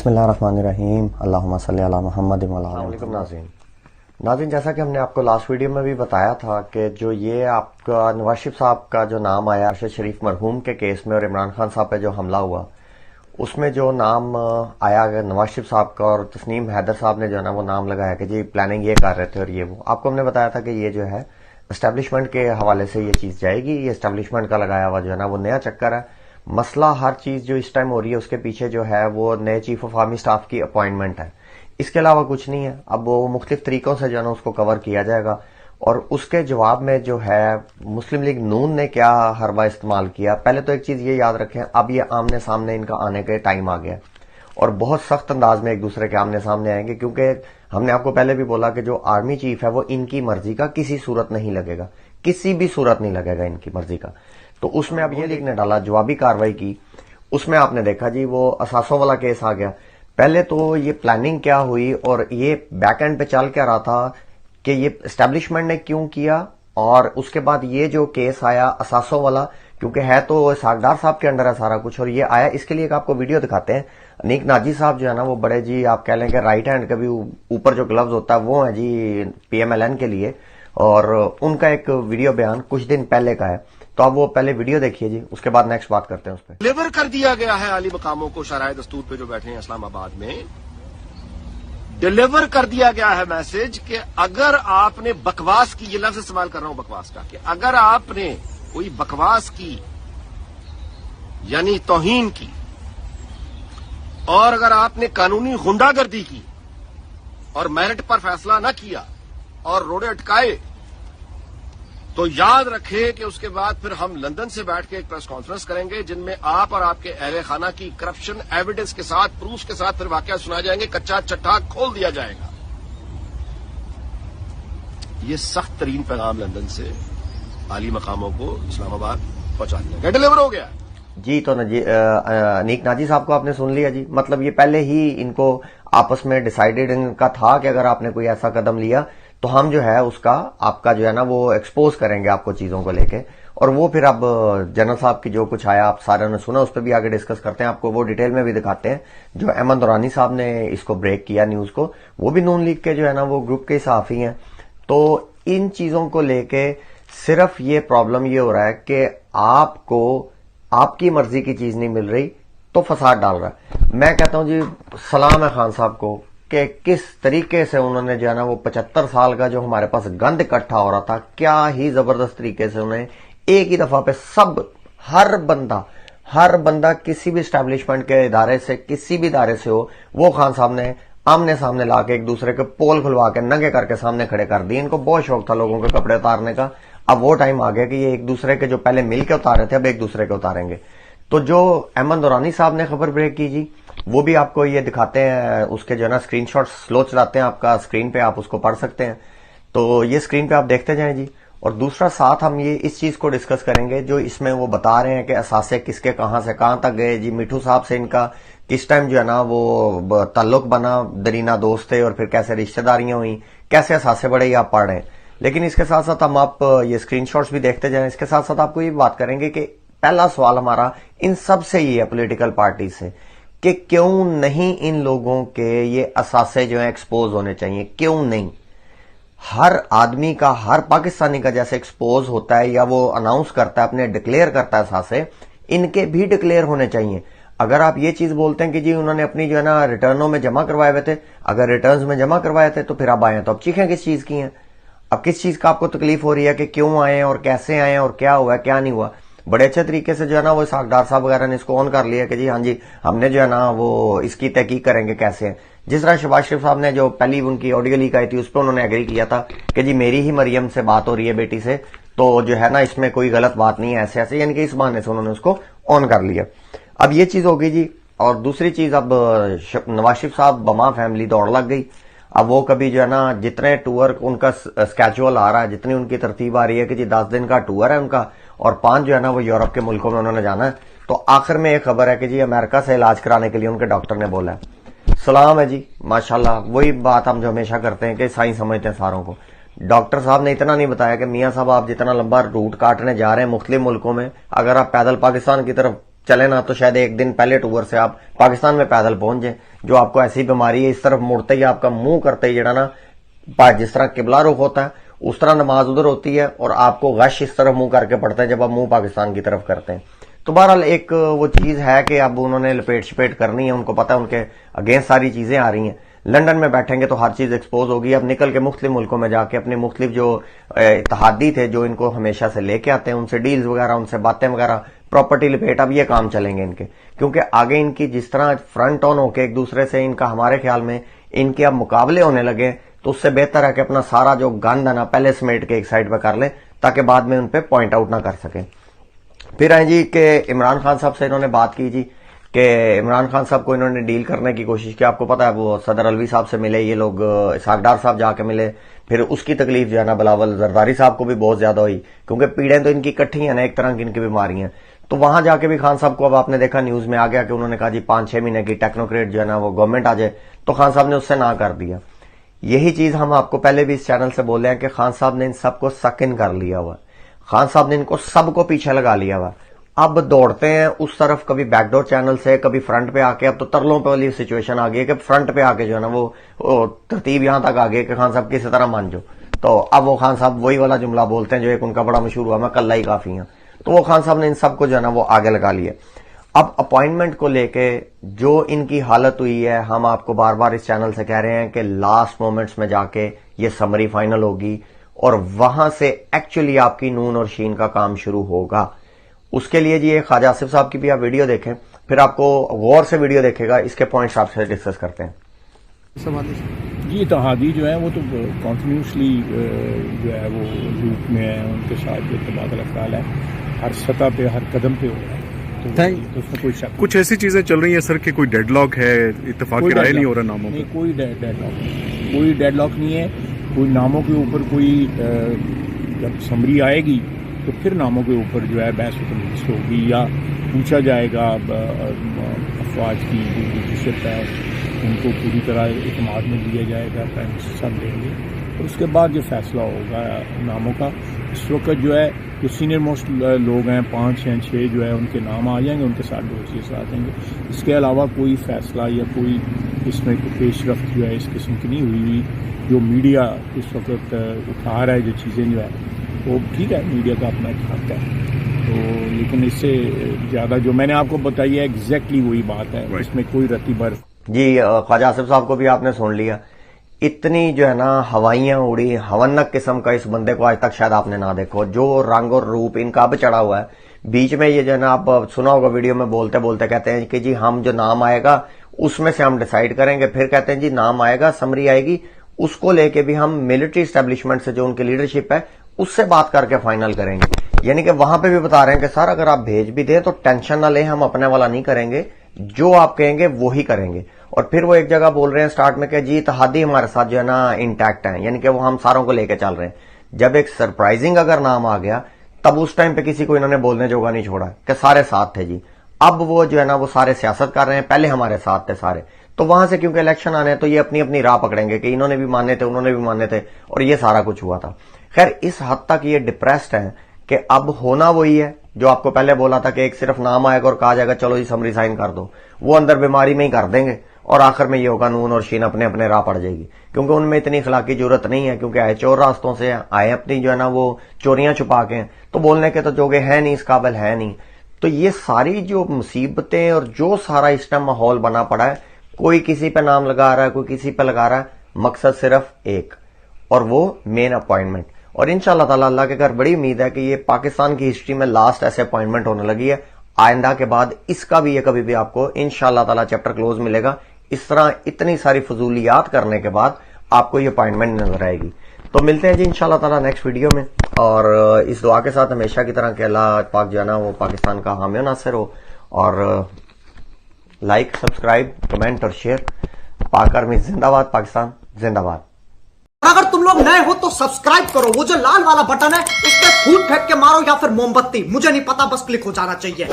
بسم اللہ الرحمن الرحیم اللہم صلی علی محمد وعلی آلہ علیکم ناظرین، جیسا کہ ہم نے آپ کو لاسٹ ویڈیو میں بھی بتایا تھا کہ جو یہ آپ کا نواز شریف صاحب کا جو نام آیا ارشد شریف مرحوم کے کیس میں اور عمران خان صاحب پہ جو حملہ ہوا اس میں جو نام آیا نواز شریف صاحب کا، اور تسنیم حیدر صاحب نے جو ہے نا وہ نام لگایا کہ جی پلاننگ یہ کر رہے تھے اور یہ وہ آپ کو ہم نے بتایا تھا کہ یہ جو ہے اسٹیبلشمنٹ کے حوالے سے یہ چیز جائے گی، یہ اسٹیبلشمنٹ کا لگایا ہوا جو ہے نا وہ نیا چکر ہے۔ مسئلہ ہر چیز جو اس ٹائم ہو رہی ہے اس کے پیچھے جو ہے وہ نئے چیف آف آرمی سٹاف کی اپوائنٹمنٹ ہے، اس کے علاوہ کچھ نہیں ہے۔ اب وہ مختلف طریقوں سے جو ہے نا اس کو کور کیا جائے گا، اور اس کے جواب میں جو ہے مسلم لیگ نون نے کیا حربہ استعمال کیا۔ پہلے تو ایک چیز یہ یاد رکھیں، اب یہ آمنے سامنے ان کا آنے کے ٹائم آ گیا اور بہت سخت انداز میں ایک دوسرے کے آمنے سامنے آئیں گے، کیونکہ ہم نے آپ کو پہلے بھی بولا کہ جو آرمی چیف ہے وہ ان کی مرضی کا کسی صورت نہیں لگے گا، کسی بھی صورت نہیں لگے گا ان کی مرضی کا۔ تو اس میں اب یہ لیگ نے ڈالا جوابی کارروائی کی، اس میں آپ نے دیکھا جی وہ اثاثوں والا کیس آ گیا۔ پہلے تو یہ پلاننگ کیا ہوئی اور یہ بیک اینڈ پہ چل کیا رہا تھا کہ یہ اسٹیبلشمنٹ نے کیوں کیا، اور اس کے بعد یہ جو کیس آیا اثاثوں والا، کیونکہ ہے تو اسحاق ڈار صاحب کے انڈر ہے سارا کچھ، اور یہ آیا اس کے لیے ایک آپ کو ویڈیو دکھاتے ہیں۔ انیک ناجی صاحب جو ہے نا وہ بڑے جی آپ کہہ لیں کہ رائٹ ہینڈ کا بھی اوپر جو گلوز ہوتا ہے وہ ہے جی پی ایم ایل این کے لیے، اور ان کا ایک ویڈیو بیان کچھ دن پہلے کا ہے، تو اب وہ پہلے ویڈیو دیکھیے جی، اس کے بعد نیکسٹ بات کرتے ہیں اس پہ۔ ڈلیور کر دیا گیا ہے عالی مقاموں کو، شرائع دستور پہ جو بیٹھے ہیں اسلام آباد میں، ڈلیور کر دیا گیا ہے میسج کہ اگر آپ نے بکواس کی، یہ لفظ استعمال کر رہا ہوں بکواس کا، کہ اگر آپ نے کوئی بکواس کی یعنی توہین کی، اور اگر آپ نے قانونی غنڈہ گردی کی اور میرٹ پر فیصلہ نہ کیا اور روڑے اٹکائے، تو یاد رکھے کہ اس کے بعد پھر ہم لندن سے بیٹھ کے ایک پریس کانفرنس کریں گے جن میں آپ اور آپ کے اہل خانہ کی کرپشن ایویڈنس کے ساتھ، پروف کے ساتھ پھر واقعہ سنا جائیں گے، کچا چٹھا کھول دیا جائے گا۔ یہ سخت ترین پیغام لندن سے عالی مقاموں کو اسلام آباد پہنچا دیا گیا، ڈلیور ہو گیا جی۔ تو انیک ناجی صاحب کو آپ نے سن لیا جی، مطلب یہ پہلے ہی ان کو آپس میں ڈیسائیڈڈ ان کا تھا کہ اگر آپ نے کوئی ایسا قدم لیا تو ہم جو ہے اس کا آپ کا جو ہے نا وہ ایکسپوز کریں گے آپ کو چیزوں کو لے کے، اور وہ پھر اب جنرل صاحب کی جو کچھ آیا آپ سارے نے سنا، اس پہ بھی آگے ڈسکس کرتے ہیں، آپ کو وہ ڈیٹیل میں بھی دکھاتے ہیں۔ جو احمد دورانی صاحب نے اس کو بریک کیا نیوز کو، وہ بھی نون لیگ کے جو ہے نا وہ گروپ کے صحافی ہیں۔ تو ان چیزوں کو لے کے صرف یہ پرابلم یہ ہو رہا ہے کہ آپ کو آپ کی مرضی کی چیز نہیں مل رہی تو فساد ڈال رہا ہے۔ میں کہتا ہوں جی سلام ہے خان صاحب کو کہ کس طریقے سے انہوں نے جو ہے نا وہ 75 سال کا جو ہمارے پاس گند اکٹھا ہو رہا تھا، کیا ہی زبردست طریقے سے انہیں ایک ہی دفعہ پہ سب ہر بندہ کسی بھی اسٹیبلشمنٹ کے ادارے سے، کسی بھی ادارے سے ہو، وہ خان صاحب نے آمنے سامنے لا کے ایک دوسرے کے پول کھلوا کے ننگے کر کے سامنے کھڑے کر دیے۔ ان کو بہت شوق تھا لوگوں کے کپڑے اتارنے کا، اب وہ ٹائم آ گیا کہ یہ ایک دوسرے کے جو پہلے مل کے اتارے تھے اب ایک دوسرے کے اتاریں گے۔ تو جو احمد دورانی صاحب نے خبر بریک کی جی، وہ بھی آپ کو یہ دکھاتے ہیں، اس کے جو ہے نا اسکرین شاٹ سلو چلاتے ہیں آپ کا اسکرین پہ، آپ اس کو پڑھ سکتے ہیں، تو یہ اسکرین پہ آپ دیکھتے جائیں جی۔ اور دوسرا ساتھ ہم یہ اس چیز کو ڈسکس کریں گے جو اس میں وہ بتا رہے ہیں کہ اثاثے کس کے کہاں سے کہاں تک گئے جی، میٹھو صاحب سے ان کا کس ٹائم جو ہے نا وہ تعلق بنا، درینا دوست تھے، اور پھر کیسے رشتہ داریاں ہوئیں، کیسے اثاثے بڑے ہی آپ پڑھ رہے ہیں۔ لیکن اس کے ساتھ ساتھ ہم آپ یہ اسکرین شاٹس بھی دیکھتے جائیں، اس کے ساتھ ساتھ آپ کو یہ بات کریں گے کہ پہلا سوال ہمارا ان سب سے یہ ہے پولیٹیکل پارٹی سے کہ کیوں نہیں ان لوگوں کے یہ اثاثے جو ہیں ایکسپوز ہونے چاہیے، کیوں نہیں؟ ہر آدمی کا، ہر پاکستانی کا جیسے ایکسپوز ہوتا ہے یا وہ اناؤنس کرتا ہے، اپنے ڈکلیئر کرتا ہے اثاثے، ان کے بھی ڈکلیئر ہونے چاہیے۔ اگر آپ یہ چیز بولتے ہیں کہ جی انہوں نے اپنی جو ہے نا ریٹرنوں میں جمع کروائے ہوئے تھے، اگر ریٹرنز میں جمع کروائے تھے تو پھر آپ آئے ہیں، تو اب چیخیں کس چیز کی ہیں؟ اب کس چیز کا آپ کو تکلیف ہو رہی ہے کہ کیوں آئے ہیں اور کیسے آئے ہیں اور کیا ہوا ہے کیا نہیں ہوا؟ بڑے اچھے طریقے سے جو ہے نا وہ اسحاق ڈار صاحب وغیرہ نے اس کو آن کر لیا کہ جی ہاں جی ہم نے جو ہے نا وہ اس کی تحقیق کریں گے کیسے ہیں۔ جس طرح شہباز شریف صاحب نے جو پہلی ان کی آڈیو لیک آئی تھی اس پہ انہوں نے ایگری کیا تھا کہ جی میری ہی مریم سے بات ہو رہی ہے بیٹی سے، تو جو ہے نا اس میں کوئی غلط بات نہیں ہے، ایسے ایسے، یعنی کہ اس بہانے سے انہوں نے اس کو آن کر لیا۔ اب یہ چیز ہوگی جی، اور دوسری چیز اب نواز شریف صاحب بما فیملی دوڑ لگ گئی۔ اب وہ کبھی جو ہے نا جتنے ٹور ان کا اسکیجول آ رہا ہے، جتنی ان کی ترتیب آ رہی ہے کہ جی 10 دن کا ٹور ہے ان کا، اور 5 جو ہے نا وہ یورپ کے ملکوں میں انہوں نے جانا ہے، تو آخر میں ایک خبر ہے کہ جی امریکہ سے علاج کرانے کے لیے ان کے ڈاکٹر نے بولا ہے۔ سلام ہے جی، ماشاءاللہ، وہی بات ہم جو ہمیشہ کرتے ہیں کہ سائیں سمجھتے ہیں ساروں کو۔ ڈاکٹر صاحب نے اتنا نہیں بتایا کہ میاں صاحب آپ جتنا لمبا روٹ کاٹنے جا رہے ہیں مختلف ملکوں میں، اگر آپ پیدل پاکستان کی طرف चले ना तो शायद एक दिन पहले टूर से आप पाकिस्तान में पैदल पहुंच जाए। जो आपको ऐसी बीमारी है, इस तरफ मुड़ते ही आपका मुंह करते ही जड़ा ना जिस तरह किबला रुख होता है उस तरह नमाज उधर होती है और आपको गश इस तरफ मुंह करके पड़ता है जब आप मुंह पाकिस्तान की तरफ करते हैं। तो बहरहाल एक वो चीज है कि अब उन्होंने लपेट शपेट करनी है, उनको पता है उनके अगेंस्ट सारी चीजें आ रही हैं। लंदन में बैठेंगे तो हर चीज एक्सपोज होगी। अब निकल के मुख्तलिफ मुल्कों में जाके अपने मुख्तलिफ जो इत्तेहादी थे जो इनको हमेशा से लेके आते हैं उनसे डील्स वगैरह, उनसे बातें वगैरह, प्रॉपर्टी लपेट, अब ये काम चलेंगे इनके, क्योंकि आगे इनकी जिस तरह फ्रंट ऑन होके एक दूसरे से इनका हमारे ख्याल में इनके अब मुकाबले होने लगे, तो उससे बेहतर है कि अपना सारा जो गंद है ना पहले समेट के एक साइड पे कर लें ताकि बाद में उन पे पॉइंट आउट ना कर सकें। फिर है जी कि इमरान खान साहब से इन्होंने बात की जी कि इमरान खान साहब को इन्होंने डील करने की कोशिश की। आपको पता है वो सदर अलवी साहब से मिले, ये लोग इसहाक डार साहब जाके मिले, फिर उसकी तकलीफ जो है ना बिलावल जरदारी साहब को भी बहुत ज्यादा हुई, क्योंकि पीड़ें तो इनकी इकट्ठी है ना, एक तरह की इनकी बीमारी है। तो वहां जाके भी खान साहब को अब आपने देखा न्यूज में आ गया कि उन्होंने कहा जी 5-6 महीने की टेक्नोक्रेट जो है ना वो गवर्नमेंट आ जाए, तो खान साहब ने उससे ना कर दिया। यही चीज हम आपको पहले भी इस चैनल से बोले हैं कि खान साहब ने इन सबको सक इन कर लिया हुआ, खान साहब ने इनको सबको पीछे लगा लिया हुआ। अब दौड़ते हैं उस तरफ, कभी बैकडोर चैनल से, कभी फ्रंट पे आके, अब तो तरलों पे वाली सिचुएशन आ गई है कि फ्रंट पे आके जो है ना वो तरतीब यहां तक आ गई कि खान साहब किसी तरह मान जाओ। तो अब वो खान साहब वही वाला जुमला बोलते हैं जो एक उनका बड़ा मशहूर हुआ, मैं कल्ला ही काफी हूं। तो वो खान साहब ने इन सबको जो है ना वो आगे लगा लिया। अब अपॉइंटमेंट को लेके जो इनकी हालत हुई है, हम आपको बार बार इस चैनल से कह रहे हैं कि लास्ट मोमेंट्स में जाके ये समरी फाइनल होगी और वहां से एक्चुअली आपकी नून और शीन का काम शुरू होगा। उसके लिए जी ख्वाजा आसिफ साहब की भी आप वीडियो देखें, फिर आपको गौर से वीडियो देखेगा, इसके पॉइंट्स आपसे डिस्कस करते हैं। जी इत्तेहादी जो है वो तो कॉन्टिन्यूसली जो है वो लूप में है, उनके साथ जो तबादला ख्याल है हर सतह पे हर कदम पे हो रहा है, तो उसमें कोई शक। कुछ ऐसी चीजें चल रही हैं सर कि कोई डेडलॉक है, इत्तेफाक की राय नहीं हो रहा नामों नहीं, का? कोई डेडलॉक नहीं है, कोई नामों के ऊपर कोई जब समरी आएगी तो फिर नामों के ऊपर जो है बहस तमीज़ होगी या पूछा जाएगा। अफवाज की जो लीडरशिप है उनको पूरी तरह इत्मीनान में लिया जाएगा, प्राइम मिनिस्टर साहब लेंगे और उसके बाद जो फैसला होगा नामों का। इस वक्त जो है जो सीनियर मोस्ट लोग हैं 5 या 6 जो है उनके नाम आ जाएंगे, उनके साथ डोसियर्स आ जाएंगे। इसके अलावा कोई फैसला या कोई इसमें पेशरफ्त जो है इस किस्म की नहीं हुई। जो मीडिया इस वक्त उठा रहा है जो चीज़ें जो है वो ठीक है, मीडिया का अपना एक हक है, तो लेकिन इससे ज़्यादा जो मैंने आपको बताई है एग्जैक्टली वही बात है, इसमें कोई रत्ती बर्फ। जी ख्वाजा आसिफ साहब को भी आपने सुन लिया, इतनी जो है ना हवाइयां उड़ी, हवन्नक किस्म का इस बंदे को आज तक शायद आपने ना देखो, जो रंग और रूप इनका अब चढ़ा हुआ है। बीच में ये जो है ना आप सुना होगा वीडियो में बोलते बोलते कहते हैं कि जी हम जो नाम आएगा उसमें से हम डिसाइड करेंगे, फिर कहते हैं जी नाम आएगा, समरी आएगी, उसको लेके भी हम मिलिट्री एस्टेब्लिशमेंट से जो उनकी लीडरशिप है उससे बात करके फाइनल करेंगे। यानी कि वहां पे भी बता रहे हैं कि सर अगर आप भेज भी दें तो टेंशन ना लें, हम अपने वाला नहीं करेंगे, जो आप कहेंगे वो ही करेंगे। और फिर वो एक जगह बोल रहे हैं स्टार्ट में कि जी इत्तेहादी हमारे साथ जो है ना इंटैक्ट है, यानी कि वो हम सारों को लेके चल रहे हैं। जब एक सरप्राइजिंग अगर नाम आ गया तब उस टाइम पे किसी को इन्होंने बोलने जोगा नहीं छोड़ा कि सारे साथ थे जी। अब वो जो है ना वो सारे सियासत कर रहे हैं, पहले हमारे साथ थे सारे, तो वहां से क्योंकि इलेक्शन आने हैं तो ये अपनी अपनी राह पकड़ेंगे कि इन्होंने भी माने थे, उन्होंने भी माने थे, और ये सारा कुछ हुआ था। खैर इस हद तक ये डिप्रेस्ड है कि अब होना वही है जो आपको पहले बोला था कि एक सिर्फ नाम आएगा और कहा जाएगा चलो जी समरी साइन कर दो, वो अंदर बीमारी में ही कर देंगे और आखिर में ये होगा नून और शीन अपने अपने राह पड़ जाएगी, क्योंकि उनमें इतनी इखलाकी जरूरत नहीं है, क्योंकि आए चोर रास्तों से आए अपनी जो है ना वो चोरियां छुपा के, तो बोलने के तो जोगे है नहीं, इस काबिल है नहीं। तो ये सारी जो मुसीबतें और जो सारा इस टाइम माहौल बना पड़ा है, कोई किसी पे नाम लगा रहा है, कोई किसी पे लगा रहा है, मकसद सिर्फ एक, और वो मेन अपॉइंटमेंट। और इंशाल्लाह ताला अल्लाह के घर बड़ी उम्मीद है कि ये पाकिस्तान की हिस्ट्री में लास्ट ऐसे अपॉइंटमेंट होने लगी है। आइंदा के बाद इसका भी ये कभी भी आपको इंशाल्लाह ताला चैप्टर क्लोज मिलेगा। इस तरह इतनी सारी फजूलियात करने के बाद आपको ये अपॉइंटमेंट नजर आएगी। तो मिलते हैं जी इंशाल्लाह ताला नेक्स्ट वीडियो में, और इस दुआ के साथ हमेशा की तरह कि अल्लाह पाक जो है ना वो पाकिस्तान का हामी नासिर हो। और लाइक, सब्सक्राइब, कमेंट और शेयर। पाक आर्मी जिंदाबाद, पाकिस्तान जिंदाबाद। अगर तुम लोग नए हो तो सब्सक्राइब करो, वो जो लाल वाला बटन है उस पर फूट फेंक के मारो या फिर मोमबत्ती, मुझे नहीं पता, बस क्लिक हो जाना चाहिए।